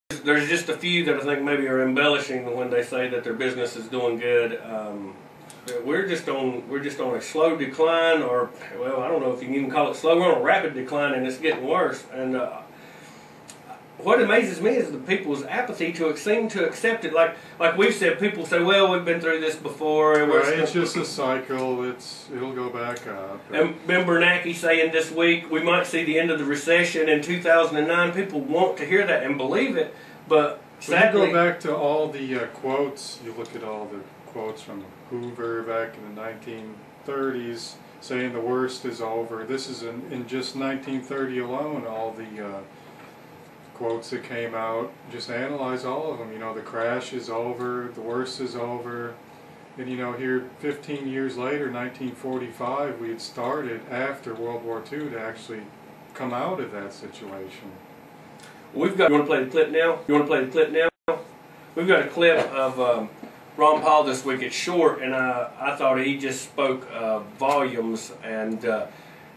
There's just a few that I think maybe are embellishing when they say that their business is doing good. We're just on a slow decline, or well, I don't know if you can even call it slow. We're on a rapid decline, and it's getting worse. And what amazes me is the people's apathy to seem to accept it. Like we've said, people say, "Well, we've been through this before." And right, it's just a cycle. It'll go back up. And Ben Bernanke saying this week we might see the end of the recession in 2009. People want to hear that and believe it, but sadly, when you go back to all the quotes, you look at all the quotes from Hoover back in the 1930s saying the worst is over. This is in just 1930 alone, all the quotes that came out. Just analyze all of them. You know, the crash is over, the worst is over. And you know, here 15 years later, 1945, we had started after World War II to actually come out of that situation. We've got. You want to play the clip now? You want to play the clip now? We've got a clip of Ron Paul this week. It's short, and I thought he just spoke volumes. And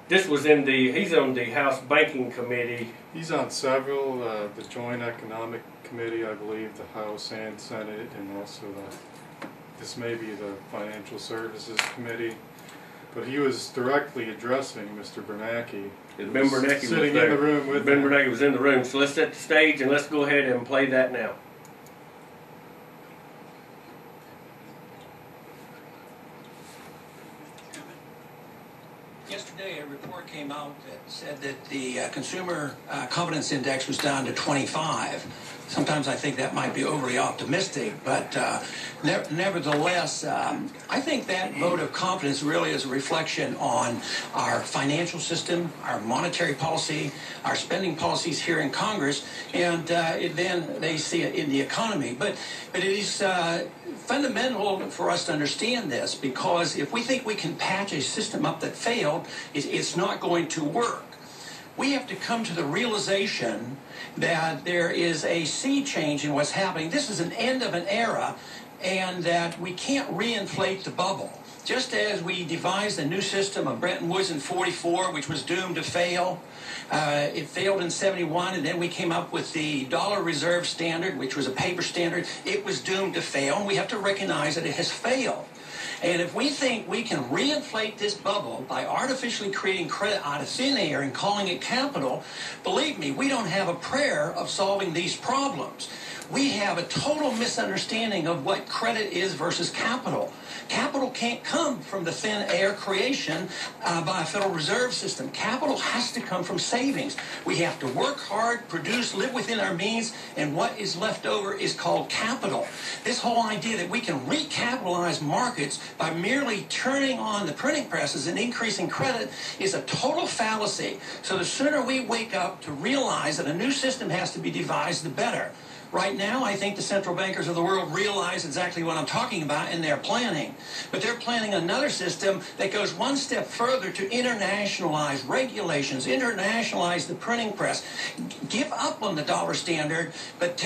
this was he's on the House Banking Committee. He's on several, the Joint Economic Committee, I believe, the House and Senate, and also this may be the Financial Services Committee. But he was directly addressing Mr. Bernanke. Ben Bernanke was sitting in the room with Ben him. Bernanke was in the room. So let's set the stage and let's go ahead and play that now. Yesterday, a report came out that said that the Consumer Confidence Index was down to 25. Sometimes I think that might be overly optimistic, but nevertheless, I think that vote of confidence really is a reflection on our financial system, our monetary policy, our spending policies here in Congress, and then they see it in the economy. But it is fundamental for us to understand this, because if we think we can patch a system up that failed, it's not going to work. We have to come to the realization that there is a sea change in what's happening. This is an end of an era, and that we can't reinflate the bubble. Just as we devised a new system of Bretton Woods in '44, which was doomed to fail, it failed in '71, and then we came up with the dollar reserve standard, which was a paper standard. It was doomed to fail, and we have to recognize that it has failed. And if we think we can reinflate this bubble by artificially creating credit out of thin air and calling it capital, believe me, we don't have a prayer of solving these problems. We have a total misunderstanding of what credit is versus capital. Capital can't come from the thin air creation by a Federal Reserve System. Capital has to come from savings. We have to work hard, produce, live within our means, and what is left over is called capital. This whole idea that we can recapitalize markets by merely turning on the printing presses and increasing credit is a total fallacy. So the sooner we wake up to realize that a new system has to be devised, the better. Right now, I think the central bankers of the world realize exactly what I'm talking about, and they're planning. But they're planning another system that goes one step further to internationalize regulations, internationalize the printing press, give up on the dollar standard, but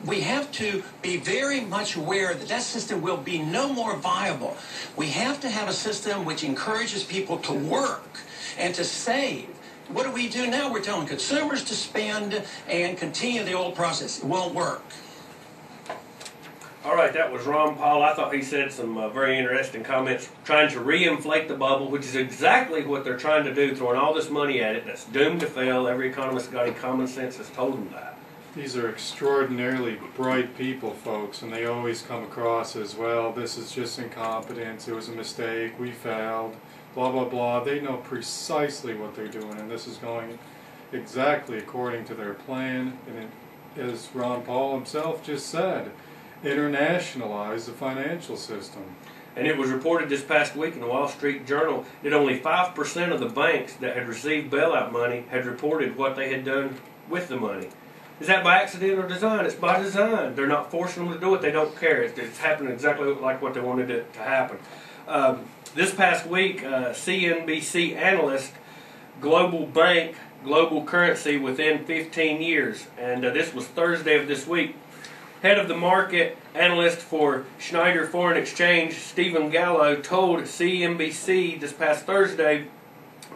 we have to be very much aware that that system will be no more viable. We have to have a system which encourages people to work and to save. What do we do now? We're telling consumers to spend and continue the old process. It won't work. All right, that was Ron Paul. I thought he said some very interesting comments, trying to reinflate the bubble, which is exactly what they're trying to do, throwing all this money at it that's doomed to fail. Every economist got any common sense has told them that. These are extraordinarily bright people, folks, and they always come across as, well, this is just incompetence, it was a mistake, we failed, blah, blah, blah. They know precisely what they're doing, and this is going exactly according to their plan. And as Ron Paul himself just said, internationalize the financial system. And it was reported this past week in the Wall Street Journal that only 5% of the banks that had received bailout money had reported what they had done with the money. Is that by accident or design? It's by design. They're not forcing them to do it. They don't care. It's happening exactly like what they wanted it to happen. This past week, CNBC analyst, global bank, global currency within 15 years. And this was Thursday of this week. Head of the market analyst for Schneider Foreign Exchange, Stephen Gallo, told CNBC this past Thursday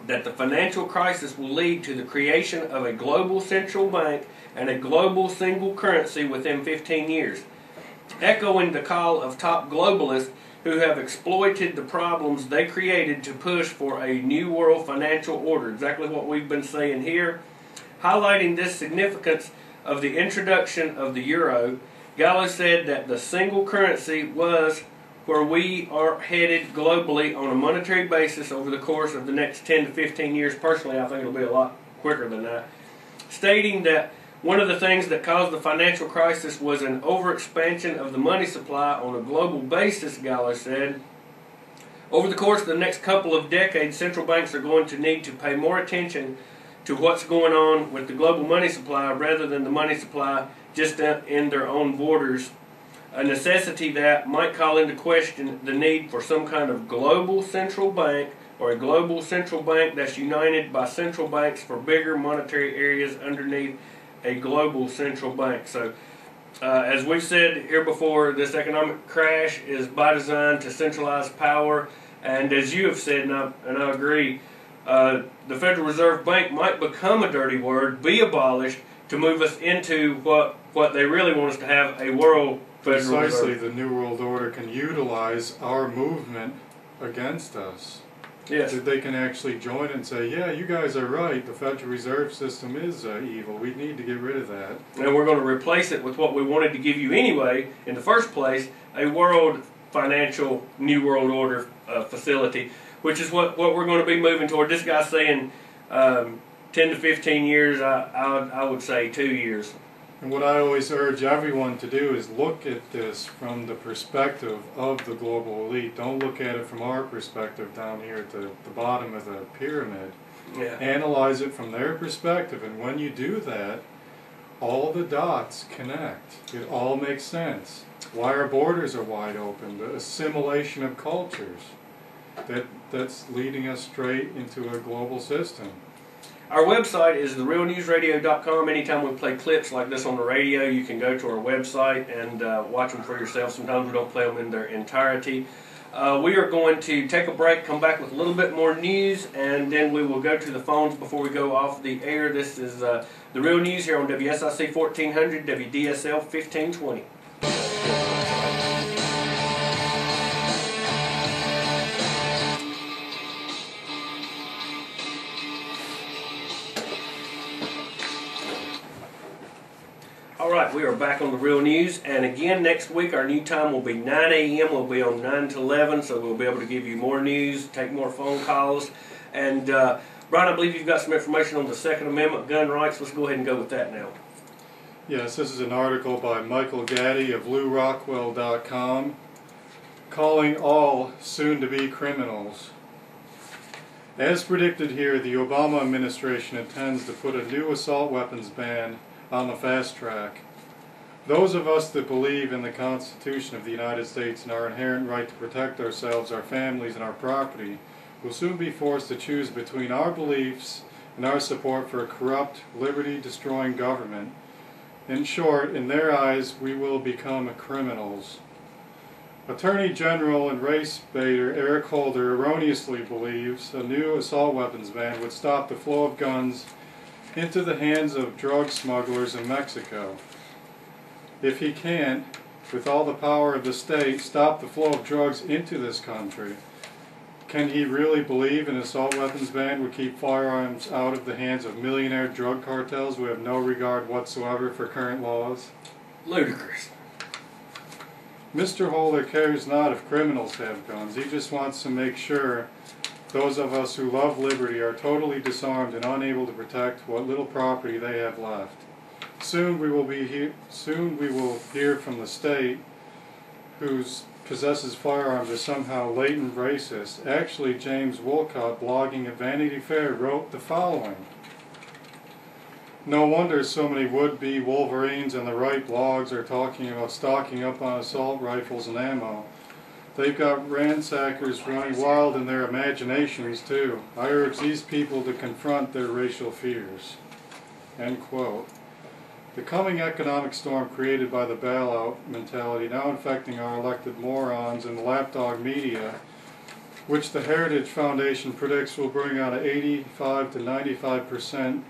that the financial crisis will lead to the creation of a global central bank and a global single currency within 15 years. Echoing the call of top globalists who have exploited the problems they created to push for a new world financial order. Exactly what we've been saying here. Highlighting this significance of the introduction of the euro, Gallo said that the single currency was where we are headed globally on a monetary basis over the course of the next 10 to 15 years. Personally, I think it'll be a lot quicker than that. Stating that one of the things that caused the financial crisis was an overexpansion of the money supply on a global basis, Gallo said. Over the course of the next couple of decades, central banks are going to need to pay more attention to what's going on with the global money supply rather than the money supply just in their own borders. A necessity that might call into question the need for some kind of global central bank, or a global central bank that's united by central banks for bigger monetary areas underneath a global central bank. So, as we've said here before, this economic crash is by design to centralize power, and as you have said, and I agree, the Federal Reserve Bank might become a dirty word, be abolished, to move us into what they really want us to have, a world Federal Precisely, Reserve. the New World Order can utilize our movement against us. Yes. That they can actually join and say, yeah, you guys are right, the Federal Reserve System is evil, we need to get rid of that. And we're going to replace it with what we wanted to give you anyway, in the first place, a world financial New World Order facility, which is what we're going to be moving toward. This guy's saying 10 to 15 years, I would say 2 years. And what I always urge everyone to do is look at this from the perspective of the global elite. Don't look at it from our perspective down here at the bottom of the pyramid. Yeah. Analyze it from their perspective, and when you do that, all the dots connect. It all makes sense. Why our borders are wide open, the assimilation of cultures. That's leading us straight into a global system. Our website is therealnewsradio.com. Anytime we play clips like this on the radio, you can go to our website and watch them for yourself. Sometimes we don't play them in their entirety. We are going to take a break, come back with a little bit more news, and then we will go to the phones before we go off the air. This is The Real News here on WSIC 1400, WDSL 1520. Alright, we are back on The Real News, and again next week our new time will be 9 a.m. We'll be on 9 to 11, so we'll be able to give you more news, take more phone calls. And Brian, I believe you've got some information on the Second Amendment gun rights. Let's go ahead and go with that now. Yes, this is an article by Michael Gaddy of LouRockwell.com, calling all soon-to-be criminals. As predicted here, the Obama administration intends to put a new assault weapons ban on the fast track. Those of us that believe in the Constitution of the United States and our inherent right to protect ourselves, our families, and our property will soon be forced to choose between our beliefs and our support for a corrupt, liberty-destroying government. In short, in their eyes, we will become criminals. Attorney General and race baiter Eric Holder erroneously believes a new assault weapons ban would stop the flow of guns into the hands of drug smugglers in Mexico. If he can't, with all the power of the state, stop the flow of drugs into this country, can he really believe an assault weapons ban would keep firearms out of the hands of millionaire drug cartels who have no regard whatsoever for current laws? Ludicrous. Mr. Holder cares not if criminals have guns. He just wants to make sure those of us who love liberty are totally disarmed and unable to protect what little property they have left. Soon we will hear from the state who possesses firearms are somehow latent racist. Actually, James Wolcott, blogging at Vanity Fair, wrote the following. No wonder so many would-be Wolverines and the right blogs are talking about stocking up on assault rifles and ammo. They've got ransackers running wild in their imaginations, too. I urge these people to confront their racial fears. End quote. The coming economic storm created by the bailout mentality now infecting our elected morons and the lapdog media, which the Heritage Foundation predicts will bring on an 85 to 95%